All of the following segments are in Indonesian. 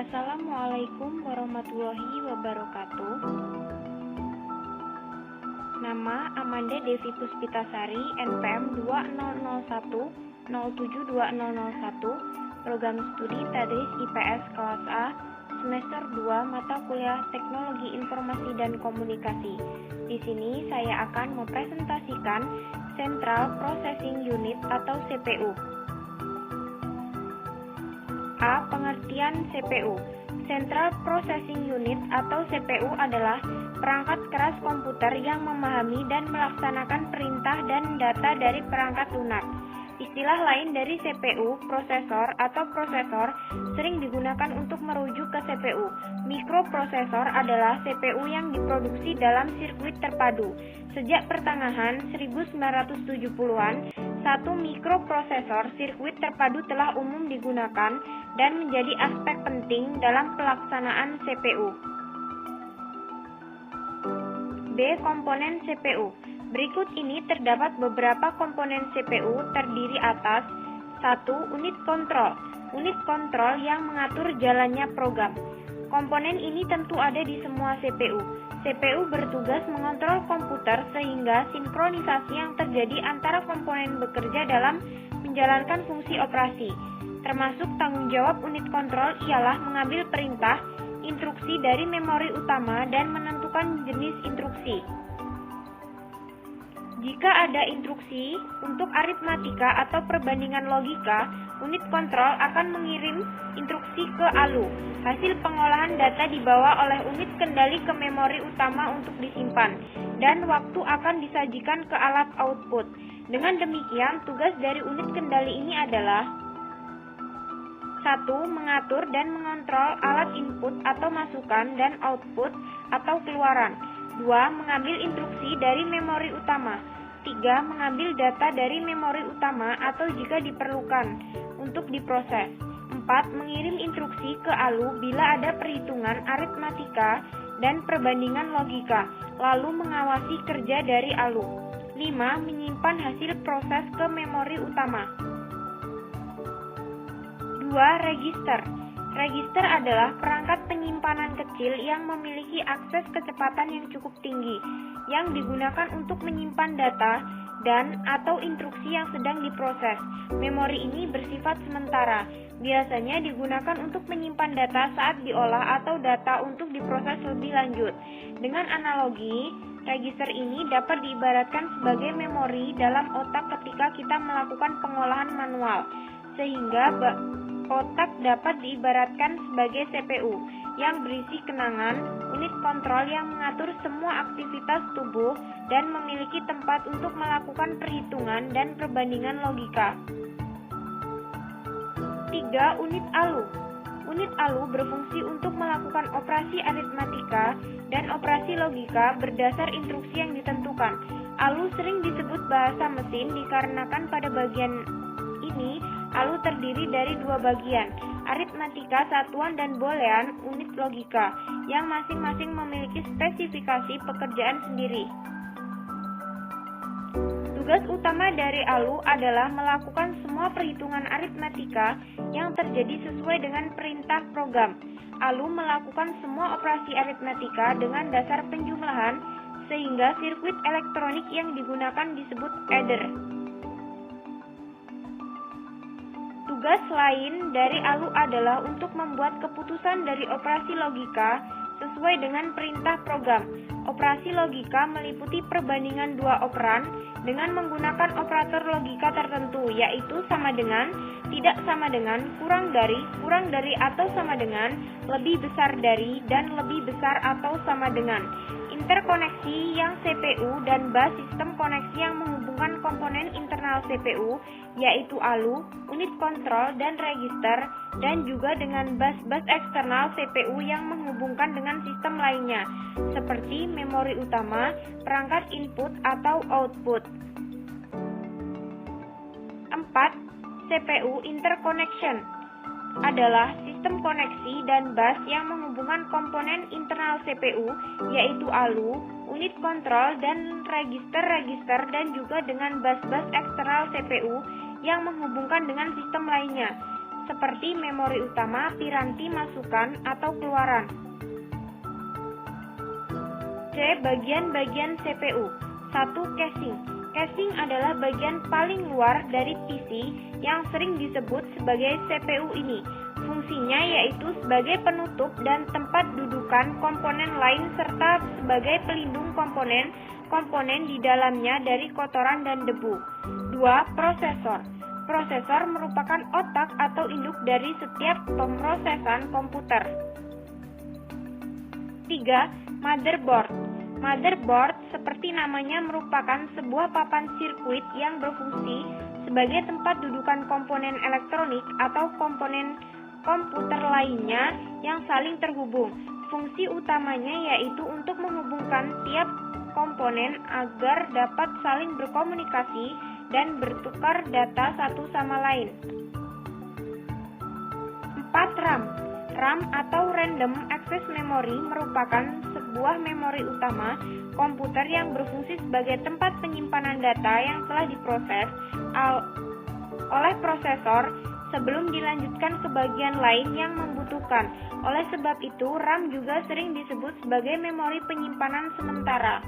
Assalamualaikum warahmatullahi wabarakatuh. Nama Amanda Devi Puspitasari, NPM 2001072001, Program Studi Tadris IPS Kelas A, Semester 2, Mata Kuliah Teknologi Informasi dan Komunikasi. Di sini saya akan mempresentasikan Central Processing Unit atau CPU. A. Pengertian CPU. Central Processing Unit atau CPU adalah perangkat keras komputer yang memahami dan melaksanakan perintah dan data dari perangkat lunak. Istilah lain dari CPU, prosesor atau prosesor, sering digunakan untuk merujuk ke CPU. Mikroprosesor adalah CPU yang diproduksi dalam sirkuit terpadu. Sejak pertengahan 1970-an, satu mikroprosesor sirkuit terpadu telah umum digunakan dan menjadi aspek penting dalam pelaksanaan CPU. B. Komponen CPU. Berikut ini terdapat beberapa komponen CPU terdiri atas 1. Unit kontrol. Unit kontrol yang mengatur jalannya program. Komponen ini tentu ada di semua CPU. CPU bertugas mengontrol komputer sehingga sinkronisasi yang terjadi antara komponen bekerja dalam menjalankan fungsi operasi. Termasuk tanggung jawab unit kontrol ialah mengambil perintah, instruksi dari memori utama dan menentukan jenis instruksi. Jika ada instruksi untuk aritmatika atau perbandingan logika, unit kontrol akan mengirim instruksi ke ALU. Hasil pengolahan data dibawa oleh unit kendali ke memori utama untuk disimpan, dan waktu akan disajikan ke alat output. Dengan demikian, tugas dari unit kendali ini adalah 1. Mengatur dan mengontrol alat input atau masukan dan output atau keluaran. 2. Mengambil instruksi dari memori utama. 3. Mengambil data dari memori utama atau jika diperlukan untuk diproses. 4. Mengirim instruksi ke ALU bila ada perhitungan aritmatika dan perbandingan logika, lalu mengawasi kerja dari ALU. 5. Menyimpan hasil proses ke memori utama. 2. Register. Register adalah perangkat penyimpanan kecil yang memiliki akses kecepatan yang cukup tinggi, yang digunakan untuk menyimpan data dan atau instruksi yang sedang diproses. Memori ini bersifat sementara, biasanya digunakan untuk menyimpan data saat diolah atau data untuk diproses lebih lanjut. Dengan analogi, register ini dapat diibaratkan sebagai memori dalam otak ketika kita melakukan pengolahan manual, sehingga otak dapat diibaratkan sebagai CPU yang berisi kenangan, unit kontrol yang mengatur semua aktivitas tubuh dan memiliki tempat untuk melakukan perhitungan dan perbandingan logika. 3. Unit ALU. Unit ALU berfungsi untuk melakukan operasi aritmatika dan operasi logika berdasar instruksi yang ditentukan. ALU sering disebut bahasa mesin dikarenakan pada bagian ini ALU terdiri dari dua bagian, aritmatika satuan dan boolean unit logika, yang masing-masing memiliki spesifikasi pekerjaan sendiri. Tugas utama dari ALU adalah melakukan semua perhitungan aritmatika yang terjadi sesuai dengan perintah program. ALU melakukan semua operasi aritmatika dengan dasar penjumlahan, sehingga sirkuit elektronik yang digunakan disebut adder. Tugas lain dari ALU adalah untuk membuat keputusan dari operasi logika sesuai dengan perintah program. Operasi logika meliputi perbandingan dua operan dengan menggunakan operator logika tertentu, yaitu sama dengan, tidak sama dengan, kurang dari atau sama dengan, lebih besar dari, dan lebih besar atau sama dengan. Interkoneksi yang CPU dan bus sistem koneksi yang menghubungkan komponen internal CPU, yaitu ALU, unit kontrol, dan register, dan juga dengan bus eksternal CPU yang menghubungkan dengan sistem lainnya, seperti memori utama, perangkat input atau output. 4. CPU interconnection adalah sistem koneksi dan bus yang menghubungkan komponen internal CPU, yaitu ALU, unit kontrol, dan register, dan juga dengan bus eksternal CPU yang menghubungkan dengan sistem lainnya, seperti memori utama, piranti masukan, atau keluaran. C. Bagian-bagian CPU. 1. Caching. Caching adalah bagian paling luar dari PC yang sering disebut sebagai CPU ini. Fungsinya yaitu sebagai penutup dan tempat dudukan komponen lain serta sebagai pelindung komponen di dalamnya dari kotoran dan debu. 2. Prosesor. Prosesor merupakan otak atau induk dari setiap pemrosesan komputer. 3. Motherboard. Motherboard, seperti namanya, merupakan sebuah papan sirkuit yang berfungsi sebagai tempat dudukan komponen elektronik atau komponen komputer lainnya yang saling terhubung. Fungsi utamanya yaitu untuk menghubungkan tiap komponen agar dapat saling berkomunikasi dan bertukar data satu sama lain. 4. RAM. RAM atau Random Access Memory merupakan sebuah memori utama komputer yang berfungsi sebagai tempat penyimpanan data yang telah diproses oleh prosesor sebelum dilanjutkan ke bagian lain yang membutuhkan. Oleh sebab itu, RAM juga sering disebut sebagai memori penyimpanan sementara.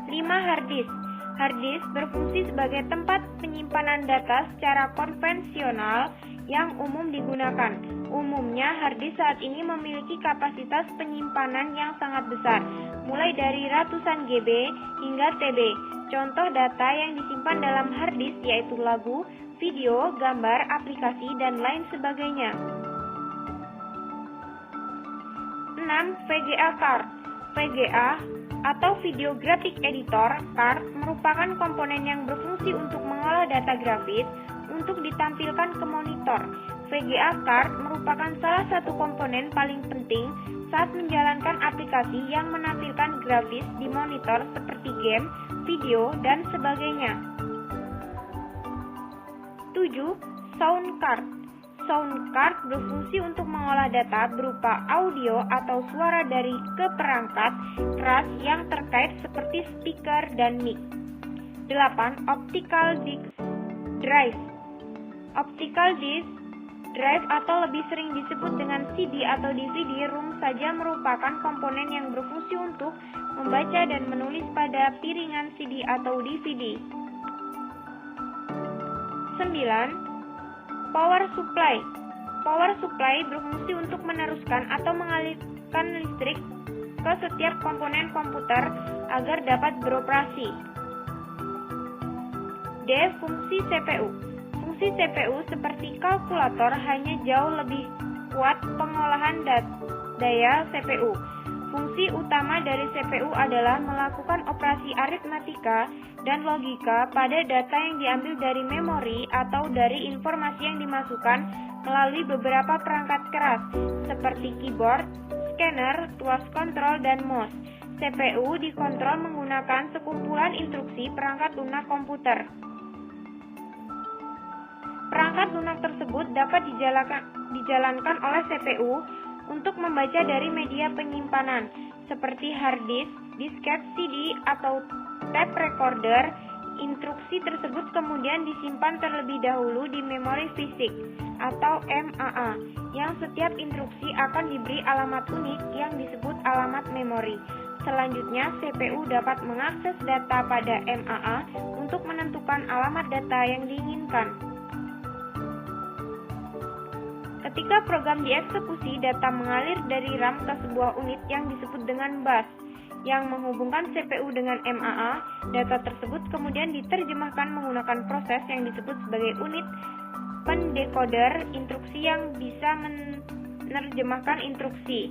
5. Hard disk. Hard disk berfungsi sebagai tempat penyimpanan data secara konvensional yang umum digunakan. Umumnya, hard disk saat ini memiliki kapasitas penyimpanan yang sangat besar, mulai dari ratusan GB hingga TB. Contoh data yang disimpan dalam hard disk yaitu lagu, video, gambar, aplikasi, dan lain sebagainya. 6. VGA card. VGA atau Video Graphic Editor card merupakan komponen yang berfungsi untuk mengolah data grafis untuk ditampilkan ke monitor. VGA card merupakan salah satu komponen paling penting saat menjalankan aplikasi yang menampilkan grafis di monitor seperti game, video, dan sebagainya. 7. Sound card. Sound card berfungsi untuk mengolah data berupa audio atau suara dari ke perangkat keras yang terkait seperti speaker dan mic. 8. Optical disk drive. Optical disk drive atau lebih sering disebut dengan CD atau DVD-ROM saja merupakan komponen yang berfungsi untuk membaca dan menulis pada piringan CD atau DVD. 9. Power supply. Power supply berfungsi untuk meneruskan atau mengalirkan listrik ke setiap komponen komputer agar dapat beroperasi. D. Fungsi CPU. Fungsi CPU seperti kalkulator hanya jauh lebih kuat pengolahan daya CPU. Fungsi utama dari CPU adalah melakukan operasi aritmatika dan logika pada data yang diambil dari memori atau dari informasi yang dimasukkan melalui beberapa perangkat keras seperti keyboard, scanner, tuas kontrol, dan mouse. CPU dikontrol menggunakan sekumpulan instruksi perangkat lunak komputer. Perangkat lunak tersebut dapat dijalankan oleh CPU untuk membaca dari media penyimpanan seperti hard disk, disket CD, atau tape recorder. Instruksi tersebut kemudian disimpan terlebih dahulu di memori fisik atau MAA, yang setiap instruksi akan diberi alamat unik yang disebut alamat memori. Selanjutnya, CPU dapat mengakses data pada MAA untuk menentukan alamat data yang diinginkan. Ketika program dieksekusi, data mengalir dari RAM ke sebuah unit yang disebut dengan bus, yang menghubungkan CPU dengan MAA. Data tersebut kemudian diterjemahkan menggunakan proses yang disebut sebagai unit pendecoder instruksi yang bisa menerjemahkan instruksi.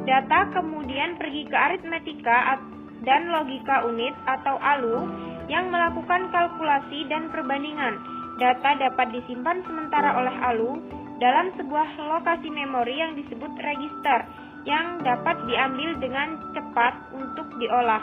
Data kemudian pergi ke aritmatika dan logika unit atau ALU yang melakukan kalkulasi dan perbandingan. Data dapat disimpan sementara oleh ALU dalam sebuah lokasi memori yang disebut register yang dapat diambil dengan cepat untuk diolah.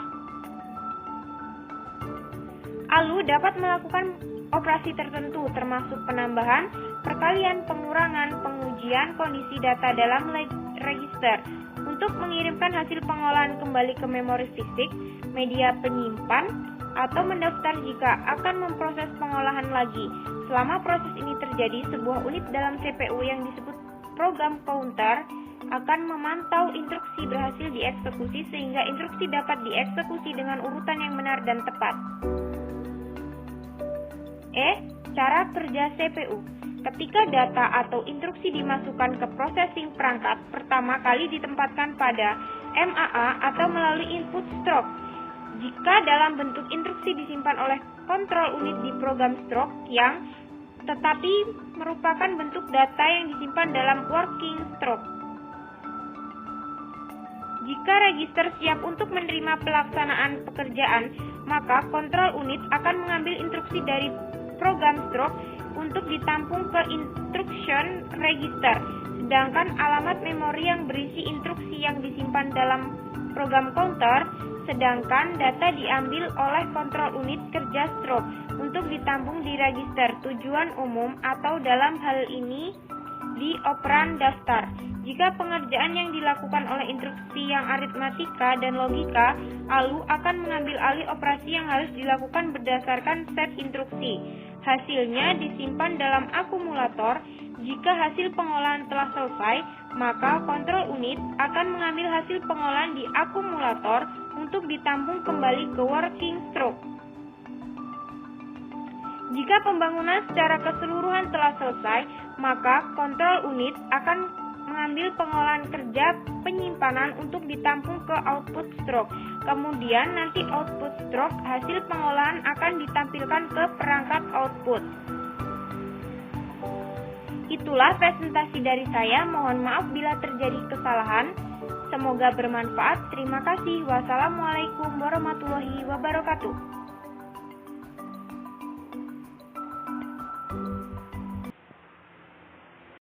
ALU dapat melakukan operasi tertentu termasuk penambahan, perkalian, pengurangan, pengujian kondisi data dalam register untuk mengirimkan hasil pengolahan kembali ke memori fisik, media penyimpan, atau mendaftar jika akan memproses pengolahan lagi. Selama proses ini terjadi, sebuah unit dalam CPU yang disebut program counter akan memantau instruksi berhasil dieksekusi sehingga instruksi dapat dieksekusi dengan urutan yang benar dan tepat. Cara kerja CPU. Ketika data atau instruksi dimasukkan ke processing perangkat, pertama kali ditempatkan pada MAA atau melalui input stroke. Jika dalam bentuk instruksi disimpan oleh kontrol unit di program stroke yang tetapi merupakan bentuk data yang disimpan dalam working stroke. Jika register siap untuk menerima pelaksanaan pekerjaan, maka kontrol unit akan mengambil instruksi dari program stroke untuk ditampung ke instruction register, sedangkan alamat memori yang berisi instruksi yang disimpan dalam program counter, sedangkan data diambil oleh kontrol unit kerja stroke untuk ditampung di register tujuan umum atau dalam hal ini di operan daftar. Jika pengerjaan yang dilakukan oleh instruksi yang aritmatika dan logika, ALU akan mengambil alih operasi yang harus dilakukan berdasarkan set instruksi. Hasilnya disimpan dalam akumulator. Jika hasil pengolahan telah selesai, maka kontrol unit akan mengambil hasil pengolahan di akumulator untuk ditampung kembali ke working stroke. Jika pembangunan secara keseluruhan telah selesai, maka kontrol unit akan mengambil pengolahan kerja penyimpanan untuk ditampung ke output stroke. Kemudian nanti output stroke hasil pengolahan akan ditampilkan ke perangkat output. Itulah presentasi dari saya. Mohon maaf bila terjadi kesalahan. Semoga bermanfaat. Terima kasih. Wassalamualaikum warahmatullahi wabarakatuh.